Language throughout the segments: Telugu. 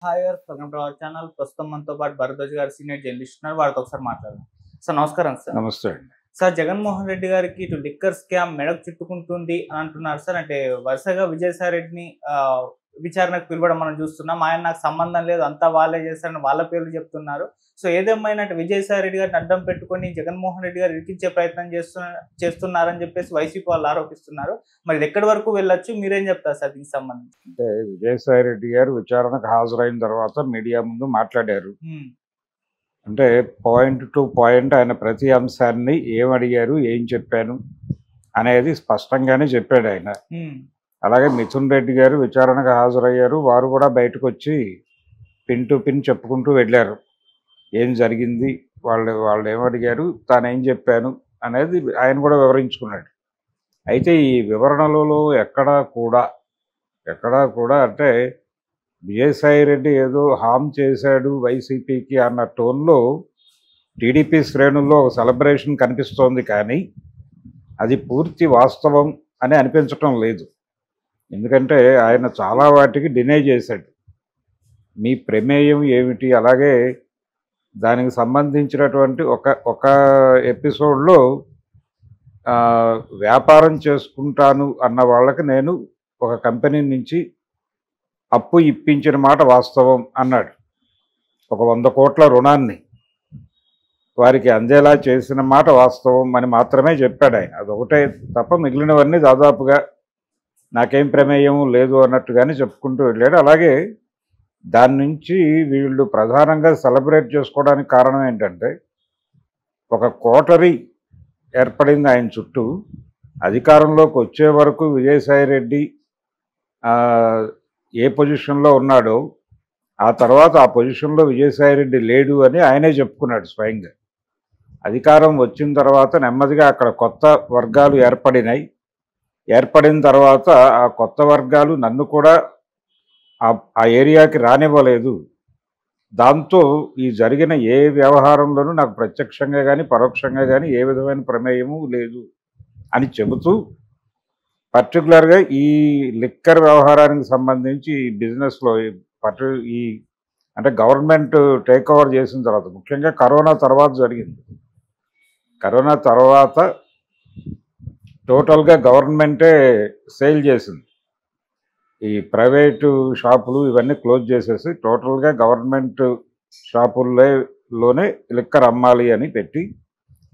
హాయ్ గారు, వెల్కమ్ టు అవర్ ఛానల్. ప్రస్తుతం మనతో పాటు భరద్వాజ్ గారు సీనియర్ జర్నలిస్ట్ ఉన్నారు. వారితో ఒకసారి మాట్లాడదాం. సార్ నమస్కారం సార్. నమస్తే అండి. సార్, జగన్మోహన్ రెడ్డి గారికి ఇటు లిక్కర్ స్కామ్ మెడకు చుట్టుకుంటుంది అని అంటున్నారు సార్. అంటే వరుసగా విజయసాయి రెడ్డిని విచారణకు పిలవడం మనం చూస్తున్నాం. ఆయన నాకు సంబంధం లేదు, అంతా వాళ్ళే చేస్తారని వాళ్ళ పేర్లు చెప్తున్నారు. సో ఏదేమైనా విజయసాయి రెడ్డి గారిని అడ్డం పెట్టుకొని జగన్మోహన్ రెడ్డి గారు ఇరికించే ప్రయత్నం చేస్తున్నారని చెప్పేసి వైసీపీ వాళ్ళు ఆరోపిస్తున్నారు. మరి ఇది ఎక్కడి వరకు వెళ్ళొచ్చు, మీరేం చెప్తారు సార్ దీనికి సంబంధించి? అంటే విజయసాయి రెడ్డి గారు విచారణకు హాజరైన తర్వాత మీడియా ముందు మాట్లాడారు. అంటే పాయింట్ టు పాయింట్ ఆయన ప్రతి అంశాన్ని ఏమడిగారు, ఏం చెప్పాను అనేది స్పష్టంగానే చెప్పాడు ఆయన. అలాగే మిథున్ రెడ్డి గారు విచారణకు హాజరయ్యారు. వారు కూడా బయటకు వచ్చి పిన్ టు పిన్ చెప్పుకుంటూ వెళ్ళారు. ఏం జరిగింది, వాళ్ళు ఏమడిగారు, తాను ఏం చెప్పాను అనేది ఆయన కూడా వివరించుకున్నాడు. అయితే ఈ వివరణలలో ఎక్కడా కూడా అంటే విజయసాయి రెడ్డి ఏదో హామ్ చేశాడు వైసీపీకి అన్న టోన్లో టీడీపీ శ్రేణుల్లో ఒక సెలబ్రేషన్ కనిపిస్తోంది. కానీ అది పూర్తి వాస్తవం అని అనిపించటం లేదు. ఎందుకంటే ఆయన చాలా వాటికి డినై చేశాడు. మీ ప్రమేయం ఏమిటి, అలాగే దానికి సంబంధించినటువంటి ఒక ఎపిసోడ్లో వ్యాపారం చేసుకుంటాను అన్న వాళ్ళకి నేను ఒక కంపెనీ నుంచి అప్పు ఇప్పించిన మాట వాస్తవం అన్నాడు. ఒక 100 కోట్ల రుణాన్ని వారికి అందేలా చేసిన మాట వాస్తవం అని మాత్రమే చెప్పాడు ఆయన. అదొకటే తప్ప మిగిలినవన్నీ దాదాపుగా నాకేం ప్రమేయం లేదు అన్నట్టుగానే చెప్పుకుంటూ వెళ్ళాడు. అలాగే దాని నుంచి వీళ్ళు ప్రధానంగా సెలబ్రేట్ చేసుకోవడానికి కారణం ఏంటంటే ఒక కోటరీ ఏర్పడింది ఆయన చుట్టూ. అధికారంలోకి వచ్చే వరకు విజయసాయి రెడ్డి ఏ పొజిషన్లో ఉన్నాడో ఆ తర్వాత ఆ పొజిషన్లో విజయసాయి రెడ్డి లేడు అని ఆయనే చెప్పుకున్నాడు స్వయంగా. అధికారం వచ్చిన తర్వాత నెమ్మదిగా అక్కడ కొత్త వర్గాలు ఏర్పడిన తర్వాత ఆ కొత్త వర్గాలు నన్ను కూడా ఆ ఏరియాకి రానివ్వలేదు. దాంతో ఈ జరిగిన ఏ వ్యవహారంలోనూ నాకు ప్రత్యక్షంగా కానీ పరోక్షంగా కానీ ఏ విధమైన ప్రమేయము లేదు అని చెబుతూ పర్టికులర్గా ఈ లిక్కర్ వ్యవహారానికి సంబంధించి ఈ బిజినెస్లో ఈ అంటే గవర్నమెంట్ టేక్ ఓవర్ చేసిన తర్వాత, ముఖ్యంగా కరోనా తర్వాత జరిగింది. కరోనా తర్వాత టోటల్గా గవర్నమెంటే సేల్ చేసింది. ఈ ప్రైవేటు షాపులు ఇవన్నీ క్లోజ్ చేసేసి టోటల్గా గవర్నమెంట్ షాపుల్లోనే లిక్కర్ అమ్మాలి అని పెట్టి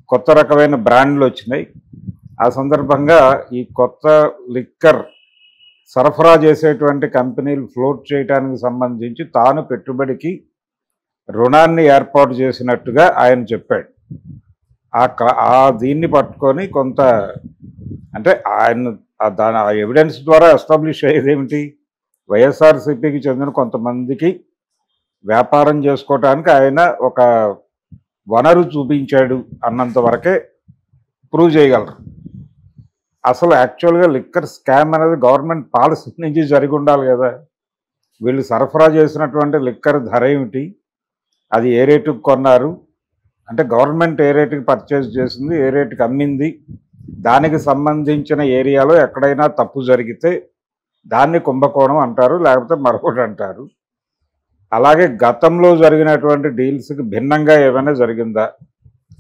కొత్త రకమైన బ్రాండ్లు వచ్చినాయి. ఆ సందర్భంగా ఈ కొత్త లిక్కర్ సరఫరా చేసేటువంటి కంపెనీలు ఫ్లోట్ చేయడానికి సంబంధించి తాను పెట్టుబడికి రుణాన్ని ఏర్పాటు చేసినట్టుగా ఆయన చెప్పాడు. దీన్ని పట్టుకొని కొంత అంటే ఆయన ఆ ఎవిడెన్స్ ద్వారా ఎస్టాబ్లిష్ అయ్యేది ఏమిటి, వైఎస్ఆర్సీపీకి చెందిన కొంతమందికి వ్యాపారం చేసుకోవటానికి ఆయన ఒక వనరు చూపించాడు అన్నంత వరకే ప్రూవ్ చేయగలరు. అసలు యాక్చువల్గా లిక్కర్ స్కామ్ అనేది గవర్నమెంట్ పాలసీ నుంచి జరిగి ఉండాలి కదా. వీళ్ళు సరఫరా చేసినటువంటి లిక్కర్ ధర ఏమిటి, అది ఏ రేటుకు కొన్నారు, అంటే గవర్నమెంట్ ఏ రేటుకి పర్చేజ్ చేసింది, ఏ రేటుకి అమ్మింది, దానికి సంబంధించిన ఏరియాలో ఎక్కడైనా తప్పు జరిగితే దాన్ని కుంభకోణం అంటారు, లేకపోతే మరొకటి అంటారు. అలాగే గతంలో జరిగినటువంటి డీల్స్కి భిన్నంగా ఏమైనా జరిగిందా,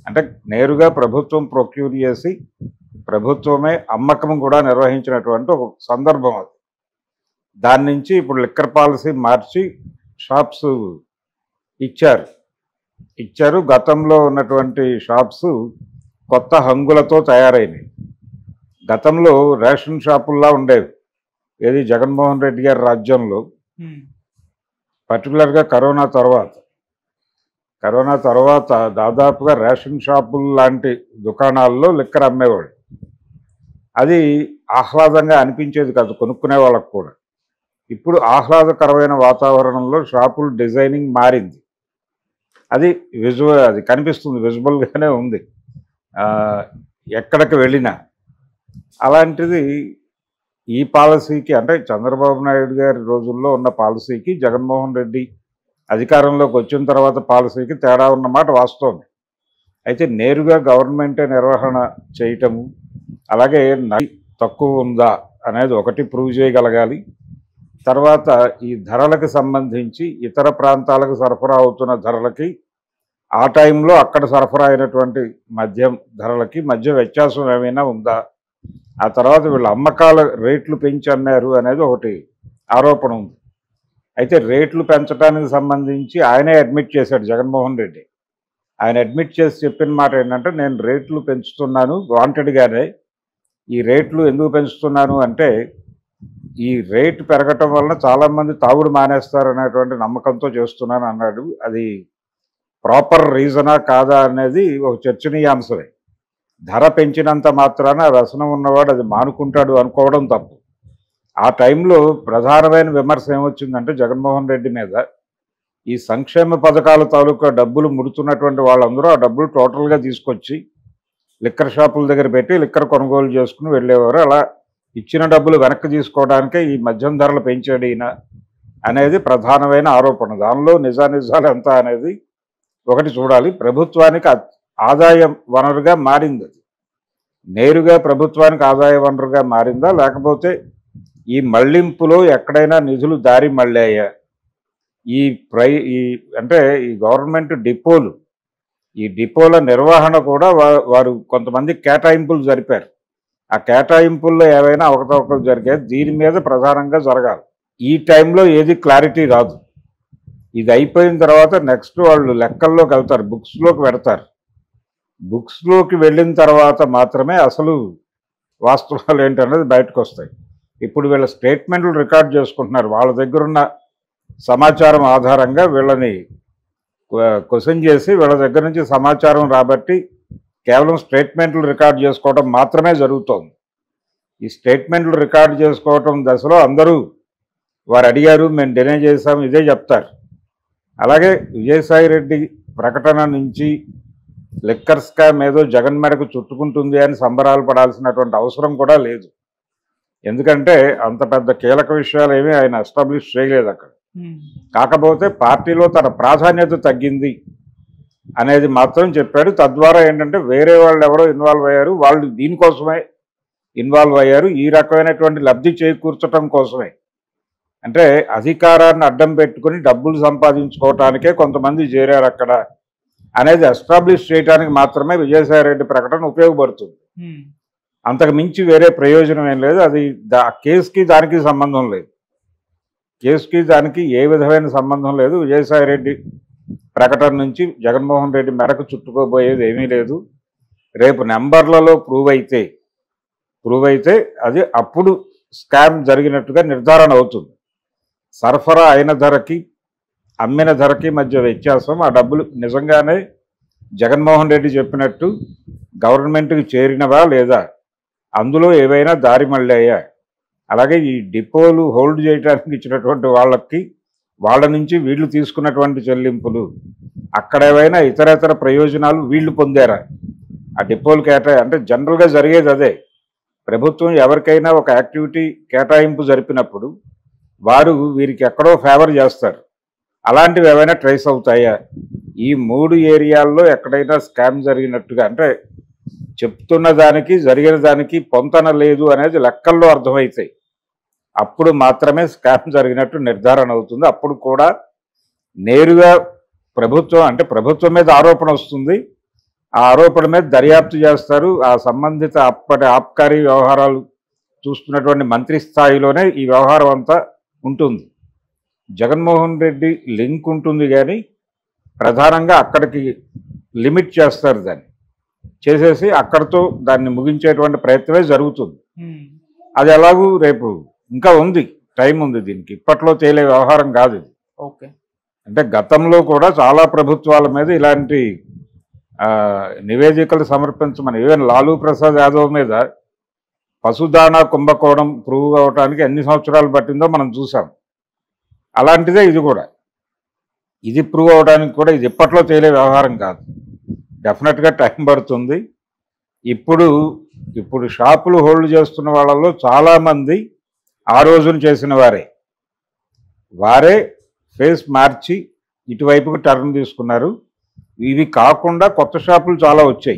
అంటే నేరుగా ప్రభుత్వం ప్రొక్యూర్ చేసి ప్రభుత్వమే అమ్మకం కూడా నిర్వహించినటువంటి ఒక సందర్భం అది. దాని నుంచి ఇప్పుడు లిక్కర్ పాలసీ మార్చి షాప్స్ ఇచ్చారు. గతంలో ఉన్నటువంటి షాప్స్ కొత్త హంగులతో తయారైనవి. గతంలో రేషన్ షాపుల్లా ఉండేవి ఏది జగన్మోహన్ రెడ్డి గారి రాజ్యంలో. పర్టికులర్గా కరోనా తర్వాత దాదాపుగా రేషన్ షాపుల లాంటి దుకాణాల్లో లిక్కర్ అమ్మేవాడు. అది ఆహ్లాదంగా అనిపించేది కాదు కొనుక్కునే వాళ్ళకు కూడా. ఇప్పుడు ఆహ్లాదకరమైన వాతావరణంలో షాపుల డిజైనింగ్ మారింది. అది కనిపిస్తుంది, విజువల్గానే ఉంది ఎక్కడికి వెళ్ళినా. అలాంటిది ఈ పాలసీకి, అంటే చంద్రబాబు నాయుడు గారి రోజుల్లో ఉన్న పాలసీకి జగన్మోహన్ రెడ్డి అధికారంలోకి వచ్చిన తర్వాత పాలసీకి తేడా ఉన్నమాట వాస్తవం. అయితే నేరుగా గవర్నమెంటే నిర్వహణ చేయటము, అలాగే తక్కువ ఉందా అనేది ఒకటి ప్రూవ్ చేయగలగాలి. తర్వాత ఈ ధరలకు సంబంధించి ఇతర ప్రాంతాలకు సరఫరా అవుతున్న ధరలకి ఆ టైంలో అక్కడ సరఫరా అయినటువంటి మద్యం ధరలకి మధ్య వ్యత్యాసం ఏమైనా ఉందా, ఆ తర్వాత వీళ్ళ అమ్మకాల రేట్లు పెంచి అమ్మారు అనేది ఒకటి ఆరోపణ ఉంది. అయితే రేట్లు పెంచడానికి సంబంధించి ఆయనే అడ్మిట్ చేశాడు జగన్మోహన్ రెడ్డి. ఆయన అడ్మిట్ చేసి చెప్పిన మాట ఏంటంటే, నేను రేట్లు పెంచుతున్నాను వాంటెడ్గానే. ఈ రేట్లు ఎందుకు పెంచుతున్నాను అంటే, ఈ రేటు పెరగటం వలన చాలామంది తాగుడు మానేస్తారు అనేటువంటి నమ్మకంతో చేస్తున్నాను అన్నాడు. అది ప్రాపర్ రీజనా కాదా అనేది ఒక చర్చనీయాంశమే. ధర పెంచినంత మాత్రాన వ్యసనం ఉన్నవాడు అది మానుకుంటాడు అనుకోవడం తప్పు. ఆ టైంలో ప్రధానమైన విమర్శ ఏమొచ్చిందంటే జగన్మోహన్ రెడ్డి మీద, ఈ సంక్షేమ పథకాల తాలూకా డబ్బులు ముడుతున్నటువంటి వాళ్ళందరూ ఆ డబ్బులు టోటల్గా తీసుకొచ్చి లిక్కర్ షాపుల దగ్గర పెట్టి లిక్కర్ కొనుగోలు చేసుకుని వెళ్ళేవారు. అలా ఇచ్చిన డబ్బులు వెనక్కి తీసుకోవడానికే ఈ మద్యం ధరలు పెంచాడు ఈయన అనేది ప్రధానమైన ఆరోపణ. దానిలో నిజానిజాలు ఎంత అనేది ఒకటి చూడాలి. ప్రభుత్వానికి ఆదాయ వనరుగా మారింది, అది నేరుగా ప్రభుత్వానికి ఆదాయ వనరుగా మారిందా, లేకపోతే ఈ మళ్లింపులో ఎక్కడైనా నిధులు దారి మళ్ళాయా? ఈ అంటే ఈ గవర్నమెంట్ డిపోలు, ఈ డిపోల నిర్వహణ కూడా వారు కొంతమంది కేటాయింపులు జరిపారు. ఆ కేటాయింపుల్లో ఏవైనా అవకతవకలు జరిగాయి, దీని మీద ప్రధానంగా జరగాలి. ఈ టైంలో ఏది క్లారిటీ రాదు. ఇది అయిపోయిన తర్వాత నెక్స్ట్ వాళ్ళు లెక్కల్లోకి వెళ్తారు, బుక్స్లోకి పెడతారు. బుక్స్లోకి వెళ్ళిన తర్వాత మాత్రమే అసలు వాస్తవాలు ఏంటనేది బయటకు వస్తాయి. ఇప్పుడు వీళ్ళ స్టేట్మెంట్లు రికార్డ్ చేసుకుంటున్నారు. వాళ్ళ దగ్గర ఉన్న సమాచారం ఆధారంగా వీళ్ళని క్వశ్చన్ చేసి వీళ్ళ దగ్గర నుంచి సమాచారం రాబట్టి కేవలం స్టేట్మెంట్లు రికార్డ్ చేసుకోవడం మాత్రమే జరుగుతోంది. ఈ స్టేట్మెంట్లు రికార్డ్ చేసుకోవటం దశలో అందరూ వారు అడిగారు, మేము డినై చేశాం, ఇదే చెప్తారు. అలాగే విజయసాయి రెడ్డి ప్రకటన నుంచి లిక్కర్ స్కామ్ ఏదో జగన్ మేరకు చుట్టుకుంటుంది అని సంబరాలు పడాల్సినటువంటి అవసరం కూడా లేదు. ఎందుకంటే అంత పెద్ద కీలక విషయాలు ఏమీ ఆయన ఎస్టాబ్లిష్ చేయలేదు అక్కడ. కాకపోతే పార్టీలో తన ప్రాధాన్యత తగ్గింది అనేది మాత్రం చెప్పాడు. తద్వారా ఏంటంటే వేరే వాళ్ళు ఎవరో ఇన్వాల్వ్ అయ్యారు, వాళ్ళు దీనికోసమే ఇన్వాల్వ్ అయ్యారు, ఈ రకమైనటువంటి లబ్ధి చేకూర్చడం కోసమే. అంటే అధికారాన్ని అడ్డం పెట్టుకుని డబ్బులు సంపాదించుకోవటానికే కొంతమంది చేరారు అక్కడ అనేది ఎస్టాబ్లిష్ చేయడానికి మాత్రమే విజయసాయి రెడ్డి ప్రకటన ఉపయోగపడుతుంది. అంతకు మించి వేరే ప్రయోజనం ఏం లేదు. అది కేసుకి దానికి సంబంధం లేదు. కేసుకి దానికి ఏ విధమైన సంబంధం లేదు. విజయసాయి రెడ్డి ప్రకటన నుంచి జగన్మోహన్ రెడ్డి మెడకు చుట్టుకోబోయేది ఏమీ లేదు. రేపు నెంబర్లలో ప్రూవ్ అయితే అది అప్పుడు స్కామ్ జరిగినట్టుగా నిర్ధారణ అవుతుంది. సరఫరా అయిన ధరకి అమ్మిన ధరకి మధ్య వ్యత్యాసం, ఆ డబ్బులు నిజంగానే జగన్మోహన్ రెడ్డి చెప్పినట్టు గవర్నమెంట్కి చేరినవా లేదా, అందులో ఏవైనా దారి మళ్ళాయా, అలాగే ఈ డిపోలు హోల్డ్ చేయడానికి ఇచ్చినటువంటి వాళ్ళ నుంచి వీళ్ళు తీసుకున్నటువంటి చెల్లింపులు, అక్కడ ఏవైనా ఇతరేతర ప్రయోజనాలు వీళ్ళు పొందారా, ఆ డిపోలు అంటే జనరల్గా జరిగేది అదే. ప్రభుత్వం ఎవరికైనా ఒక యాక్టివిటీ కేటాయింపు జరిపినప్పుడు వారు వీరికి ఎక్కడో ఫేవర్ చేస్తారు. అలాంటివి ఏవైనా ట్రేస్ అవుతాయా? ఈ 3 ఏరియాల్లో ఎక్కడైనా స్కామ్ జరిగినట్టుగా, అంటే చెప్తున్న దానికి జరిగిన దానికి పొంతన లేదు అనేది లెక్కల్లో అర్థమవుతాయి. అప్పుడు మాత్రమే స్కామ్ జరిగినట్టు నిర్ధారణ అవుతుంది. అప్పుడు కూడా నేరుగా ప్రభుత్వం మీద ఆరోపణ వస్తుంది. ఆ ఆరోపణ మీద దర్యాప్తు చేస్తారు. ఆ సంబంధిత అప్పటి ఆబ్కారీ వ్యవహారాలు చూస్తున్నటువంటి మంత్రి స్థాయిలోనే ఈ వ్యవహారం అంతా ఉంటుంది. జగన్మోహన్ రెడ్డి లింక్ ఉంటుంది, కానీ ప్రధానంగా అక్కడికి లిమిట్ చేస్తారు. దాన్ని చేసేసి అక్కడితో దాన్ని ముగించేటువంటి ప్రయత్నమే జరుగుతుంది. అది ఎలాగూ రేపు ఇంకా ఉంది, టైం ఉంది, దీనికి ఇప్పట్లో తేలే వ్యవహారం కాదు ఇది. ఓకే, అంటే గతంలో కూడా చాలా ప్రభుత్వాల మీద ఇలాంటి నివేదికలు సమర్పించమని, ఈవెన్ లాలూ ప్రసాద్ యాదవ్ మీద పశుదానా కుంభకోణం ప్రూవ్ అవడానికి ఎన్ని సంవత్సరాలు పట్టిందో మనం చూసాం. అలాంటిదే ఇది కూడా. ఇది ప్రూవ్ అవడానికి కూడా ఇది ఇప్పట్లో తేలే వ్యవహారం కాదు, డెఫినెట్గా టైం పడుతుంది. ఇప్పుడు షాపులు హోల్డ్ చేస్తున్న వాళ్ళల్లో చాలామంది ఆ రోజున చేసిన వారే ఫేస్ మార్చి ఇటువైపుకు టర్న్ తీసుకున్నారు. ఇవి కాకుండా కొత్త షాపులు చాలా వచ్చాయి.